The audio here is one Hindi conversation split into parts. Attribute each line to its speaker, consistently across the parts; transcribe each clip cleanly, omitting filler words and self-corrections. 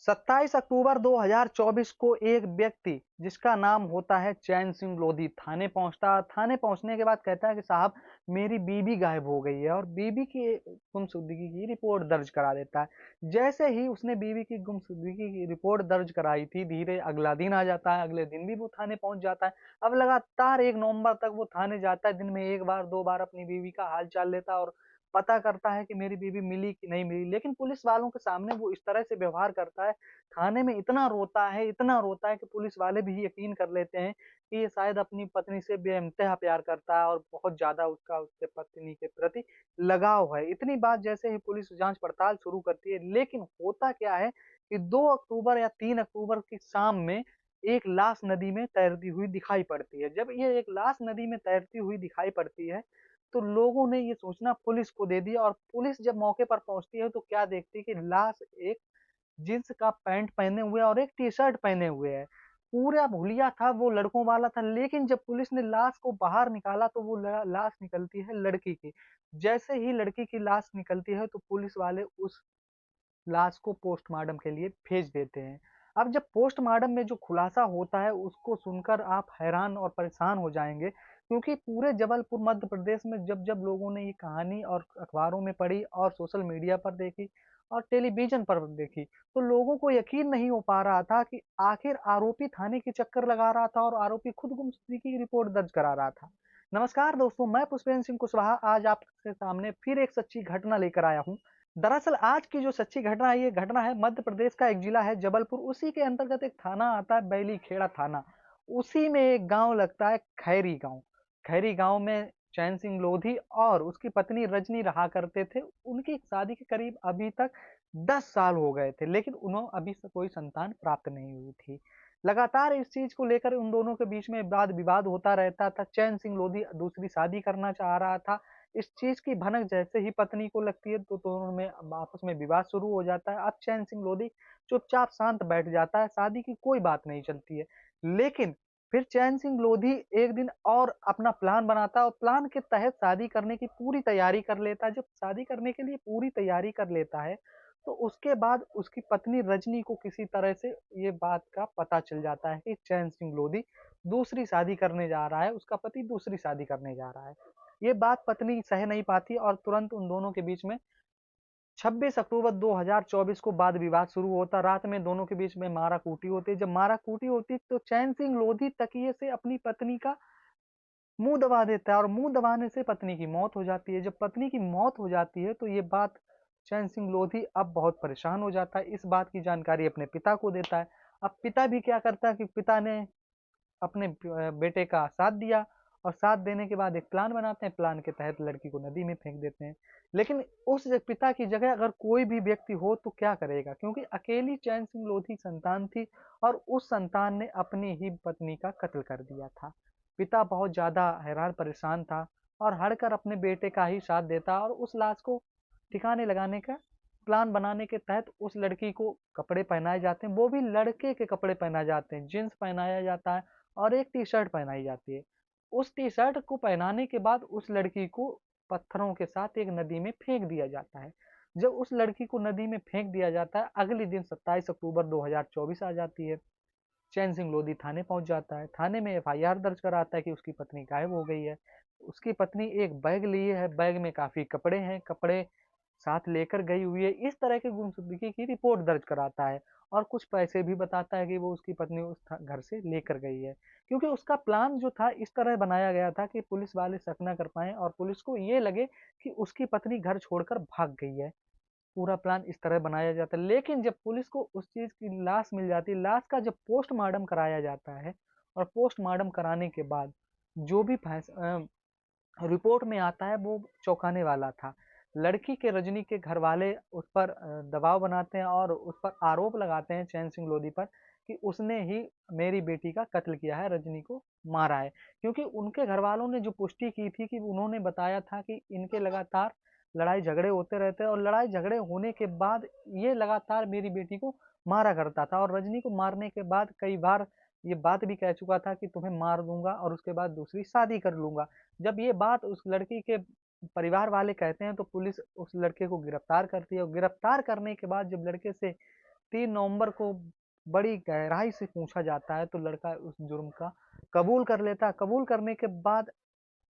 Speaker 1: 27 अक्टूबर 2024 को एक व्यक्ति जिसका नाम होता है चैन सिंह लोधी थाने पहुंचता है। थाने पहुंचने के बाद कहता है कि साहब मेरी बीवी गायब हो गई है और बीवी की गुमशुदगी की रिपोर्ट दर्ज करा देता है। जैसे ही उसने बीवी की गुमशुदगी की रिपोर्ट दर्ज कराई थी, धीरे अगला दिन आ जाता है, अगले दिन भी वो थाने पहुंच जाता है। अब लगातार 1 नवंबर तक वो थाने जाता है, दिन में एक बार दो बार अपनी बीवी का हाल चाल लेता है और पता करता है कि मेरी बीवी मिली कि नहीं मिली। लेकिन पुलिस वालों के सामने वो इस तरह से व्यवहार करता है, थाने में इतना रोता है कि पुलिस वाले भी यकीन कर लेते हैं कि ये शायद अपनी पत्नी से बेइंतहा प्यार करता है और बहुत ज़्यादा उसका उससे पत्नी के प्रति लगाव है। इतनी बात जैसे ही पुलिस जाँच पड़ताल शुरू करती है, लेकिन होता क्या है कि 2 अक्टूबर या 3 अक्टूबर की शाम में एक लाश नदी में तैरती हुई दिखाई पड़ती है। जब ये एक लाश नदी में तैरती हुई दिखाई पड़ती है, तो लोगों ने ये सूचना पुलिस को दे दी और पुलिस जब मौके पर पहुँचती है तो क्या देखती है कि लाश एक जीन्स का पैंट पहने हुए और एक टी-शर्ट पहने हुए है। पूरा हुलिया था वो लड़कों वाला था, लेकिन जब पुलिस ने लाश को बाहर निकाला तो वो लाश निकलती है लड़की की। जैसे ही लड़की की लाश निकलती है तो पुलिस वाले उस लाश को पोस्टमार्टम के लिए भेज देते हैं। अब जब पोस्टमार्टम में जो खुलासा होता है उसको सुनकर आप हैरान और परेशान हो जाएँगे, क्योंकि पूरे जबलपुर मध्य प्रदेश में जब-जब लोगों ने ये कहानी और अखबारों में पढ़ी और सोशल मीडिया पर देखी और टेलीविज़न पर देखी, तो लोगों को यकीन नहीं हो पा रहा था कि आखिर आरोपी थाने के चक्कर लगा रहा था और आरोपी खुद गुमशुदगी की रिपोर्ट दर्ज करा रहा था। नमस्कार दोस्तों, मैं पुष्पेंद्र सिंह कुशवाहा आज आपके सामने फिर एक सच्ची घटना लेकर आया हूँ। दरअसल आज की जो सच्ची घटना है, ये घटना है मध्य प्रदेश का एक जिला है जबलपुर, उसी के अंतर्गत एक थाना आता है बैलीखेड़ा थाना। उसी में एक गाँव लगता है खैरी गाँव। खैरी गाँव में चैन सिंह लोधी और उसकी पत्नी रजनी रहा करते थे। उनकी शादी के करीब अभी तक 10 साल हो गए थे, लेकिन उन्हों अभी से कोई संतान प्राप्त नहीं हुई थी। लगातार इस चीज़ को लेकर उन दोनों के बीच में वाद-विवाद होता रहता था। चैन सिंह लोधी दूसरी शादी करना चाह रहा था। इस चीज़ की भनक जैसे ही पत्नी को लगती है तो दोनों में अब आपस में विवाद शुरू हो जाता है। अब चैन सिंह लोधी चुपचाप शांत बैठ जाता है, शादी की कोई बात नहीं चलती है। लेकिन फिर चैन सिंह लोधी एक दिन और अपना प्लान बनाता है और प्लान के तहत शादी करने की पूरी तैयारी कर लेता है। जब शादी करने के लिए पूरी तैयारी कर लेता है, तो उसके बाद उसकी पत्नी रजनी को किसी तरह से ये बात का पता चल जाता है कि चैन सिंह लोधी दूसरी शादी करने जा रहा है, उसका पति दूसरी शादी करने जा रहा है। ये बात पत्नी सह नहीं पाती और तुरंत उन दोनों के बीच में 26 अक्टूबर 2024 को वाद विवाद शुरू होता। रात में दोनों के बीच में मारा-कूटी होती है। जब मारा-कूटी होती तो चैन सिंह लोधी तकिए से अपनी पत्नी का मुँह दबा देता है और मुँह दबाने से पत्नी की मौत हो जाती है। जब पत्नी की मौत हो जाती है तो ये बात चैन सिंह लोधी अब बहुत परेशान हो जाता है। इस बात की जानकारी अपने पिता को देता है। अब पिता भी क्या करता है कि पिता ने अपने बेटे का साथ दिया और साथ देने के बाद एक प्लान बनाते हैं, प्लान के तहत लड़की को नदी में फेंक देते हैं। लेकिन उस पिता की जगह अगर कोई भी व्यक्ति हो तो क्या करेगा? क्योंकि अकेली चैन सिंह लोधी संतान थी और उस संतान ने अपनी ही पत्नी का कत्ल कर दिया था। पिता बहुत ज़्यादा हैरान परेशान था और हट कर अपने बेटे का ही साथ देता और उस लाश को ठिकाने लगाने का प्लान बनाने के तहत उस लड़की को कपड़े पहनाए जाते हैं, वो भी लड़के के कपड़े पहनाए जाते हैं, जीन्स पहनाया जाता है और एक टी-शर्ट पहनाई जाती है। उस टी-शर्ट को पहनाने के बाद उस लड़की को पत्थरों के साथ एक नदी में फेंक दिया जाता है। जब उस लड़की को नदी में फेंक दिया जाता है, अगले दिन 27 अक्टूबर 2024 आ जाती है। चैन सिंह लोधी थाने पहुंच जाता है। थाने में एफआईआर दर्ज कराता है कि उसकी पत्नी गायब हो गई है। उसकी पत्नी एक बैग लिए है, बैग में काफ़ी कपड़े हैं, कपड़े साथ लेकर गई हुई है। इस तरह की गुमशुदगी की रिपोर्ट दर्ज कराता है और कुछ पैसे भी बताता है कि वो उसकी पत्नी उस घर से लेकर गई है। क्योंकि उसका प्लान जो था इस तरह बनाया गया था कि पुलिस वाले शक ना कर पाएँ और पुलिस को ये लगे कि उसकी पत्नी घर छोड़कर भाग गई है। पूरा प्लान इस तरह बनाया जाता है। लेकिन जब पुलिस को उस चीज़ की लाश मिल जाती है, लाश का जब पोस्टमार्टम कराया जाता है और पोस्टमार्टम कराने के बाद जो भी रिपोर्ट में आता है वो चौंकाने वाला था। लड़की के रजनी के घरवाले उस पर दबाव बनाते हैं और उस पर आरोप लगाते हैं चैन सिंह लोधी पर कि उसने ही मेरी बेटी का कत्ल किया है, रजनी को मारा है। क्योंकि उनके घरवालों ने जो पुष्टि की थी कि उन्होंने बताया था कि इनके लगातार लड़ाई झगड़े होते रहते हैं और लड़ाई झगड़े होने के बाद ये लगातार मेरी बेटी को मारा करता था और रजनी को मारने के बाद कई बार ये बात भी कह चुका था कि तुम्हें मार दूँगा और उसके बाद दूसरी शादी कर लूँगा। जब ये बात उस लड़की के परिवार वाले कहते हैं तो पुलिस उस लड़के को गिरफ्तार करती है और गिरफ्तार करने के बाद जब लड़के से 3 नवंबर को बड़ी गहराई से पूछा जाता है तो लड़का उस जुर्म का कबूल कर लेता है। कबूल करने के बाद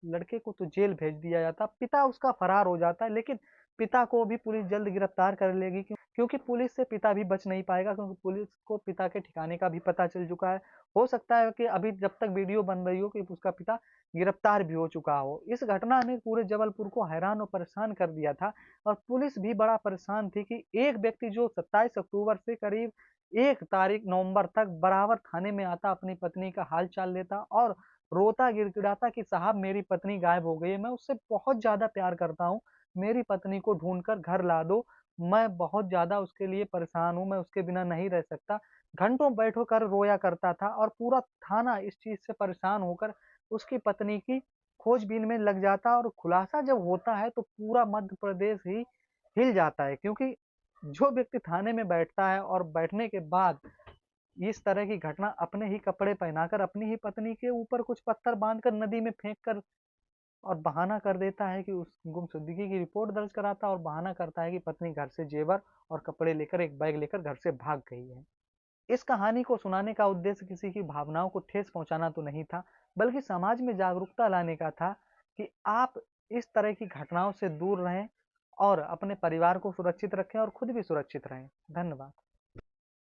Speaker 1: लड़के को तो जेल भेज दिया जाता, पिता उसका फरार हो जाता है, लेकिन पिता को भी पुलिस जल्द गिरफ्तार कर लेगी क्योंकि पुलिस से पिता भी बच नहीं पाएगा, क्योंकि पुलिस को पिता के ठिकाने का भी पता चल चुका है। हो सकता है कि अभी जब तक वीडियो बन रही हो कि उसका पिता गिरफ्तार भी हो चुका हो। इस घटना ने पूरे जबलपुर को हैरान और परेशान कर दिया था और पुलिस भी बड़ा परेशान थी कि एक व्यक्ति जो 27 अक्टूबर से करीब 1 तारीख नवंबर तक बराबर थाने में आता, अपनी पत्नी का हाल चाल लेता और रोता गिड़गिड़ाता कि साहब मेरी पत्नी गायब हो गई है, मैं उससे बहुत ज़्यादा प्यार करता हूँ, मेरी पत्नी को ढूँढ कर घर ला दो, मैं बहुत ज़्यादा उसके लिए परेशान हूँ, मैं उसके बिना नहीं रह सकता। घंटों बैठ कर रोया करता था और पूरा थाना इस चीज़ से परेशान होकर उसकी पत्नी की खोजबीन में लग जाता और खुलासा जब होता है तो पूरा मध्य प्रदेश ही हिल जाता है, क्योंकि जो व्यक्ति थाने में बैठता है और बैठने के बाद इस तरह की घटना अपने ही कपड़े पहनाकर अपनी ही पत्नी के ऊपर कुछ पत्थर बांधकर नदी में फेंक कर और बहाना कर देता है कि उस गुमशुदगी की रिपोर्ट दर्ज कराता है और बहाना करता है कि पत्नी घर से जेवर और कपड़े लेकर एक बैग लेकर घर से भाग गई है। इस कहानी को सुनाने का उद्देश्य किसी की भावनाओं को ठेस पहुंचाना तो नहीं था, बल्कि समाज में जागरूकता लाने का था कि आप इस तरह की घटनाओं से दूर रहें और अपने परिवार को सुरक्षित रखें और खुद भी सुरक्षित रहें। धन्यवाद।